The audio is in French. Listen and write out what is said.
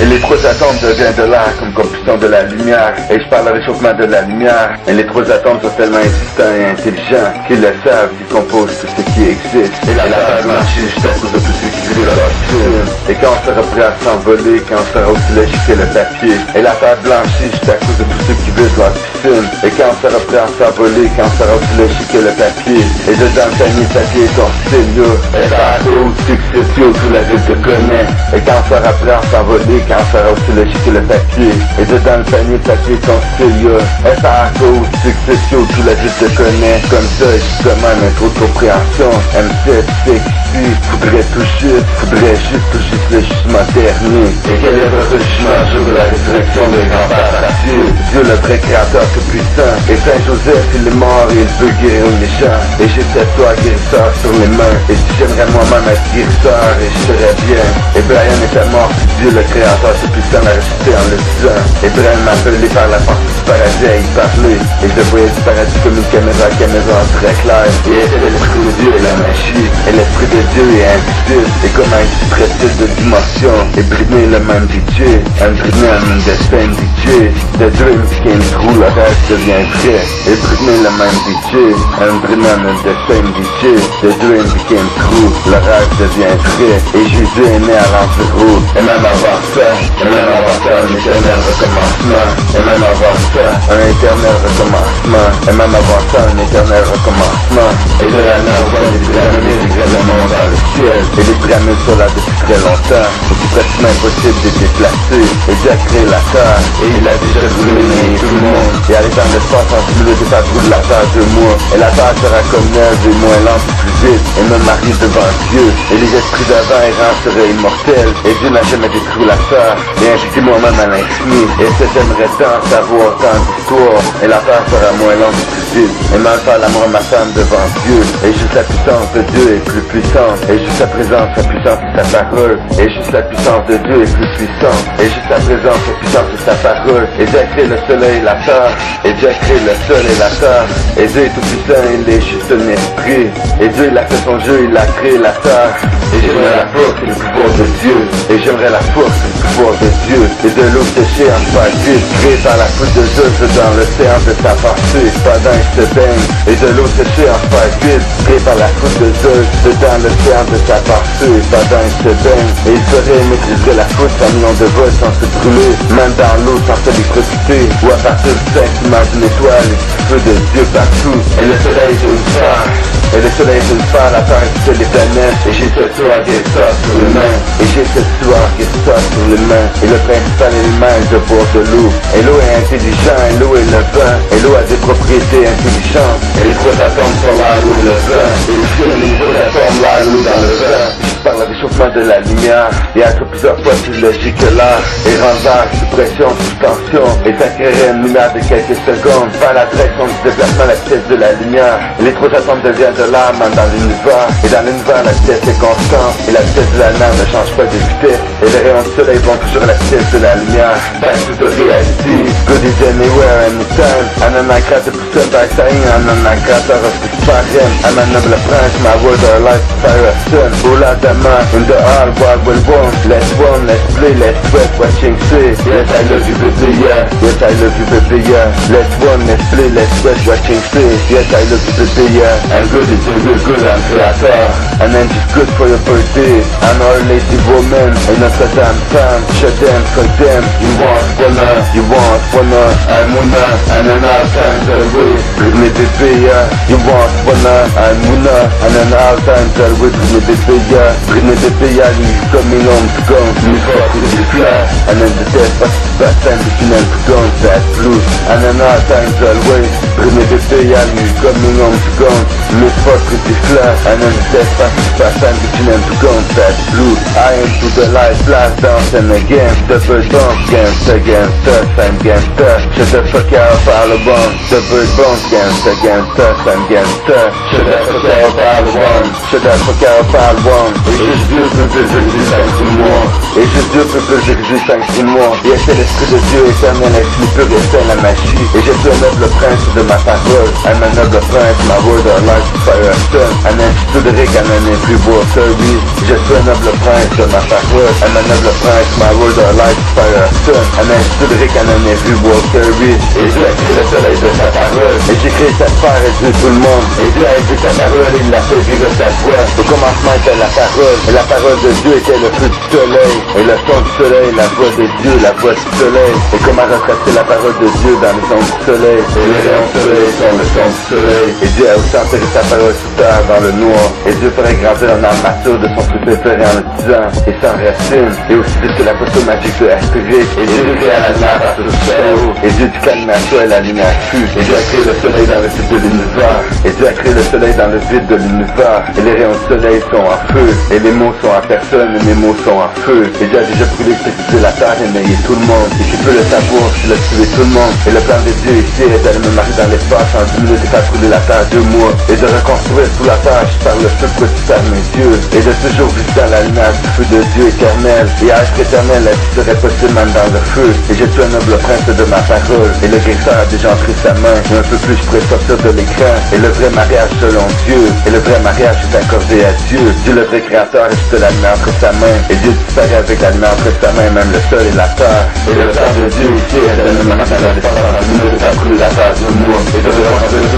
Et les trois atomes deviennent de l'air comme combustion de la lumière. Et je parle de réchauffement de la lumière. Et les trois atomes sont tellement existants et intelligents qu'ils le savent, qu'ils composent tout ce qui existe. Et la terre blanchit juste à cause de tout ce qui vit dans leur piscine. Et quand on sera prêt à s'envoler, quand on sera aussi léger que le papier. Et la terre blanchit juste à cause de tout ce qui vit dans leur piscine. Et quand on sera prêt à s'envoler, quand on sera aussi léger que le papier. Et dedans le panier de papier ton stylo. Et par haut, succès, tout la ville te connaît. Et quand on sera prêt à s'envoler, quand on sera aussi léger que le papier. Et dedans le panier de papier ton stylo. FRO, succès, tout la ville te connaît. Comme ça, justement, l'intro de compréhension. M7, sexy, faudrait tout juste le jugement dernier. Et quel est votre jugement jour de la résurrection de grand-père Dieu? Dieu le vrai créateur tout puissant. Et Saint Joseph il est mort et il peut guérir les gens. Et j'ai peut-être toi guérisseur sur les mains. Et si j'aimerais moi-même être guérisseur et je serais bien. Et Brian était mort si Dieu le créateur tout puissant l'a ressuscité en le disant. Et Brian m'a appelé par la porte du paradis à y parler. Et je voyais du paradis comme une caméra très claire. Et était l'esprit de Dieu et la magie. Et l'esprit de Dieu est invisible. Et comme un précise de dimension. Et Britney le même DJ. And Britney I'm the same DJ. The dream became true, le reste devient vrai. Et Britney le même DJ. And Britney I'm the same DJ. The dream became true, le reste devient vrai. Et Jésus est né à l'entour. Et même avant ça, un éternel recommencement. Et même avant ça, un éternel recommencement. Et même avant ça, un éternel recommencement. Et de la mer, on voit les pyramides, le monde dans le ciel. Et les pyramides sont là depuis très longtemps. C'est pratiquement impossible de déplacer. Et Dieu a créé la terre. Et il a déjà brûlé tout le monde. Et arrivé dans l'espace en 10 minutes, ça brûle la terre 2 mois. Et la terre sera comme neuve et moins lente et plus vite. Et me marie devant Dieu. Et les esprits d'avant errants seraient immortels. Et Dieu n'a jamais détruit la terre. Et invité moi-même à l'infini. Et c'est j'aimerais tant savoir tant d'histoires. Et la terre sera moins lente et plus vite. Et même faire l'amour à ma femme devant Dieu. Et juste la puissance de Dieu est plus puissante. Et juste la présence, sa puissance et sa parole. Et juste la puissance de Dieu est plus puissante. Et juste la présence, sa puissance et sa parole. Et Dieu a créé le soleil et la terre. Et Dieu a créé le sol et la terre. Et Dieu est tout puissant, il est juste un esprit. Et Dieu il a fait son jeu, il a créé la terre. Et j'aimerais la force et le pouvoir de Dieu. Et j'aimerais la force et le pouvoir de Dieu. Et de l'eau séchée en phase vide, créée par la foudre de Zeus dans l'océan de sa pensée. Pendant il se baigne. Et de l'eau séchée en phase vide, créée par la foudre de Zeus dans l'océan de sa pensée. Pendant il se baigne. Et il ferait maîtriser la foudre à millions de volts sans se brûler. Même dans l'eau sans s'électrocuter. Ou à partir du cinq d'une étoile, et du feu de Dieu partout. Et le soleil est une sphère. Et le soleil est une sphère, la terre est les planètes. Et j'ai ce soir guérisseur sur les mains. Et j'ai ce soir guérisseur sur les mains. Et le principal élément est de boire de l'eau. Et l'eau est intelligent, et l'eau est le vent. Et l'eau a des propriétés intelligentes. Et les trois atomes sont là, l'eau et le vent. Et les trois atomes là, l'eau dans le vent. Par le réchauffement de la lumière, et être plusieurs fois plus léger que l'air, et rendre sous pression, sous tension, et ça créerait une lumière de quelques secondes, par la direction du déplacement à la vitesse de la lumière. Et les trois atomes deviennent de l'âme dans l'univers, et dans l'univers la vitesse est constante, et la vitesse de la lumière ne change pas de vitesse, et les rayons du soleil vont toujours à la vitesse de la lumière. Back to the reality, good is anywhere, anytime. Ananakrat de Poussin Baksaïn, Ananakrat of the Spartan, Ananabla France, my world are like fire sun, Ola in the all world will warm. Let's play, let's sweat, watching say. Yes, I love you, baby, yeah. Yes, I love you, baby, yeah. Let's play, let's sweat, watching say. Yes, I love you, baby, yeah. And good is real good, I'm creator. And then just good for your birthday. And our lady woman, and not a damn time. Shut them, for them. You want wanna, I'm wanna. And then all times are with. Bring me, baby, yeah. You want wanna, I'm wanna. And then all times are with. Bring me, baby, yeah. Britney the Bayali coming home to go. Me fuck with the flash. And then the death but bad time between them to go. That blues. And then all times always. Britney the Bayali coming home to go. Me fuck with the flash. And then the death but bad time between them to go. That blues. I am to the life blast dance and again. Double bounce against us. I'm against us. Shut the fuck out all alone. Double bounce against us. I'm against us. Shut the fuck out all alone. Shut the fuck out all alone. It's just good peu plus d'existence en moi. Et Dieu peut plus d'existence en moi. Et c'est l'esprit de Dieu éternel, exclu pur et saint la magie. Et je suis un noble prince de ma parole. I'm a noble prince, my word of life, fire sun. Un institut de Rick, un plus beau service. Je suis un noble prince de ma parole. I'm a noble prince, my word of life, fire sun. Un institut de Rick, un plus beau service. Et Dieu a créé le soleil de sa parole. Et j'ai créé cette part et Dieu tout le monde. Et Dieu a écrit sa parole, il l'a fait vivre sa voix. Au commencement était la parole. Et la parole de Dieu était le feu du soleil. Et le son du soleil, la voix de Dieu, la voix du soleil. Et comment retracer la parole de Dieu dans le son du soleil. Et les rayons du soleil sont le son du soleil. Et Dieu a aussi enterré sa parole sous terre dans le noir. Et Dieu ferait grandir un arbre mature de son fruit préféré en le disant. Et sans racine. Et aussi vite que la poteau magique de Astérix. Et Dieu créa la lumière par tout haut. Et Dieu dit qu'à et la lumière fut. Et Dieu a créé le soleil dans le vide de l'univers. Et Dieu a créé le soleil dans le vide de l'univers. Et les rayons du soleil sont en feu. Et les mots sont en personne. Et mes mots sont en feu. Et Dieu a déjà brûlé précisé la terre et émerveillé tout le monde. Et qui peut le savoir, il a tué tout le monde. Et le plan de Dieu ici est d'aller me marier dans l'espace en 10 minutes et faire brûler la terre 2 mois. Et de reconstruire sous la terre par le feu que tu fermes mes yeux. Et de toujours vivre dans la lumière du feu de Dieu éternel. Et à être éternel, la vie serait possible même dans le feu. Et je suis un noble prince de ma parole. Et le guérisseur a déjà entré sa main. Et un peu plus je pourrais sortir de l'écran. Et le vrai mariage selon Dieu. Et le vrai mariage est accordé à Dieu. Dieu le vrai créateur est de la lumière entre sa main. Et Dieu disparaît avec la lumière entre sa main, même le sol et la terre. Et le plan de Dieu ici est de me marier dans l'espace en 10 minutes et faire brûler la terre 2 mois. Et de reconstruire